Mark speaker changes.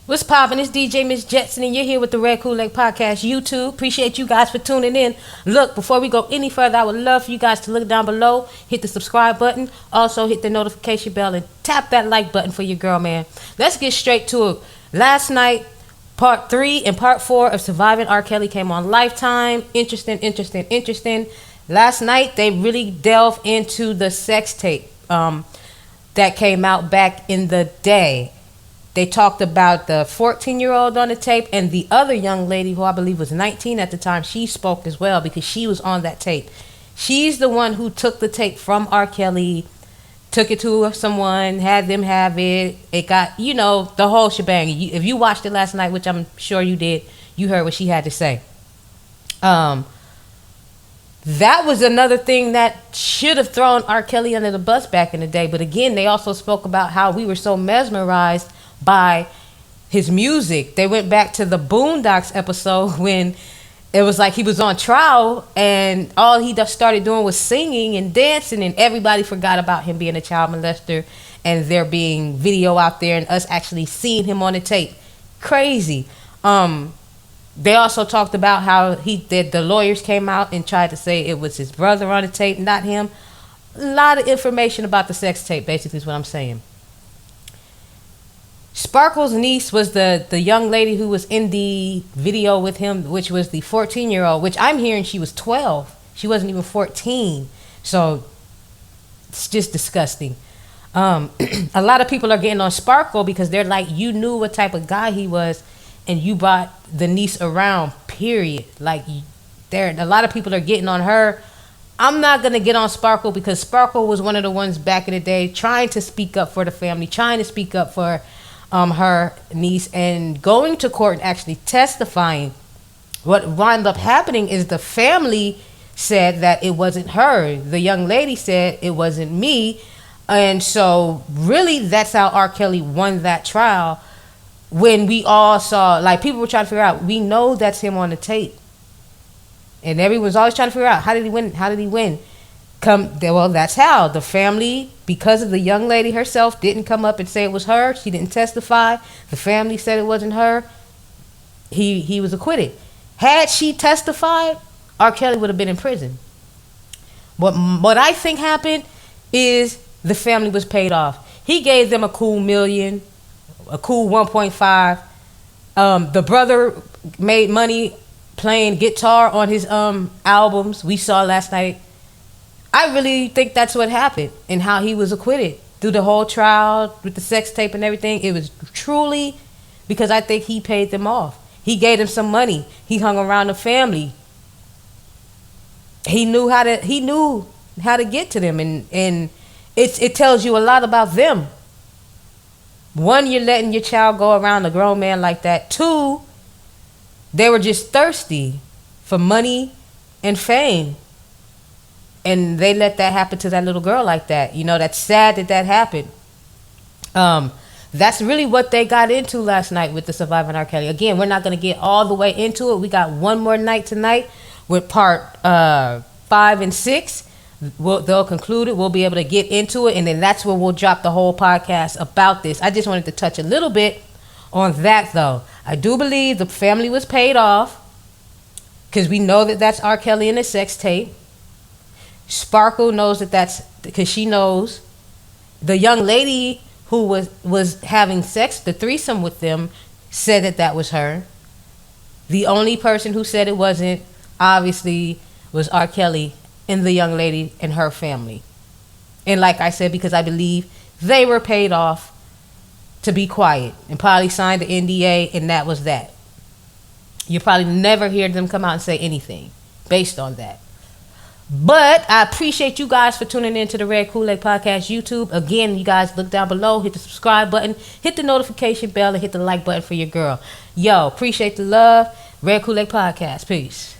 Speaker 1: What's poppin'? It's DJ Miss Jetson, and you're here with the Red Kool-Aid Podcast YouTube. Appreciate you guys for tuning in. Look, before we go any further, I would love for you guys to look down below, hit the subscribe button, also hit the notification bell, and tap that like button for your girl, man. Let's get straight to it. Last night, Part 3 and Part 4 of Surviving R. Kelly came on Lifetime. Interesting. Last night, they really delved into the sex tape that came out back in the day. They talked about the 14-year-old on the tape, and the other young lady, who I believe was 19 at the time, she spoke as well because she was on that tape. She's the one who took the tape from R. Kelly, took it to someone, had them have it. It got, the whole shebang. If you watched it last night, which I'm sure you did, you heard what she had to say. That was another thing that should have thrown R. Kelly under the bus back in the day. But again, they also spoke about how we were so mesmerized by his music. They went back to the Boondocks episode when it was like he was on trial and all he just started doing was singing and dancing, and everybody forgot about him being a child molester and there being video out there and us actually seeing him on the tape. Crazy. They also talked about how the lawyers came out and tried to say it was his brother on the tape, not him. A lot of information about the sex tape, basically, is what I'm saying. Sparkle's niece was the young lady who was in the video with him, which was the 14-year-old, which I'm hearing she was 12. She wasn't even 14. So it's just disgusting. A lot of people are getting on Sparkle because they're like, you knew what type of guy he was and you brought the niece around, period. Like, a lot of people are getting on her. I'm not going to get on Sparkle because Sparkle was one of the ones back in the day trying to speak up for the family, trying to speak up for her niece, and going to court and actually testifying. What wound up happening is the family said that it wasn't her. The young lady said it wasn't me. And so really that's how R. Kelly won that trial, when we all saw, like, people were trying to figure out, we know that's him on the tape. And everyone's always trying to figure out, how did he win? Well, that's how the family, because of the young lady herself, didn't come up and say it was her. She didn't testify. The family said it wasn't her. He was acquitted. Had she testified, R. Kelly would have been in prison. What I think happened is the family was paid off. He gave them a cool $1 million, a cool 1.5. The brother made money playing guitar on his albums. We saw last night. I really think that's what happened and how he was acquitted through the whole trial with the sex tape and everything. It was truly because I think he paid them off. He gave them some money. He hung around the family. He knew how to get to them, and it tells you a lot about them. One, you're letting your child go around a grown man like that. Two, they were just thirsty for money and fame. And they let that happen to that little girl like that. That's sad that happened. That's really what they got into last night with the Surviving R. Kelly. Again, we're not going to get all the way into it. We got one more night tonight with part 5 and 6. They'll conclude it. We'll be able to get into it. And then that's where we'll drop the whole podcast about this. I just wanted to touch a little bit on that, though. I do believe the family was paid off because we know that that's R. Kelly in a sex tape. Sparkle knows that's because she knows. The young lady who was having sex, the threesome with them, said that was her. The only person who said it wasn't, obviously, was R. Kelly and the young lady and her family. And like I said, because I believe they were paid off to be quiet and probably signed the NDA, and that was that. You probably never hear them come out and say anything based on that. But I appreciate you guys for tuning in to the Red Kool-Aid Podcast YouTube. Again, you guys look down below, hit the subscribe button, hit the notification bell, and hit the like button for your girl. Yo, appreciate the love. Red Kool-Aid Podcast. Peace.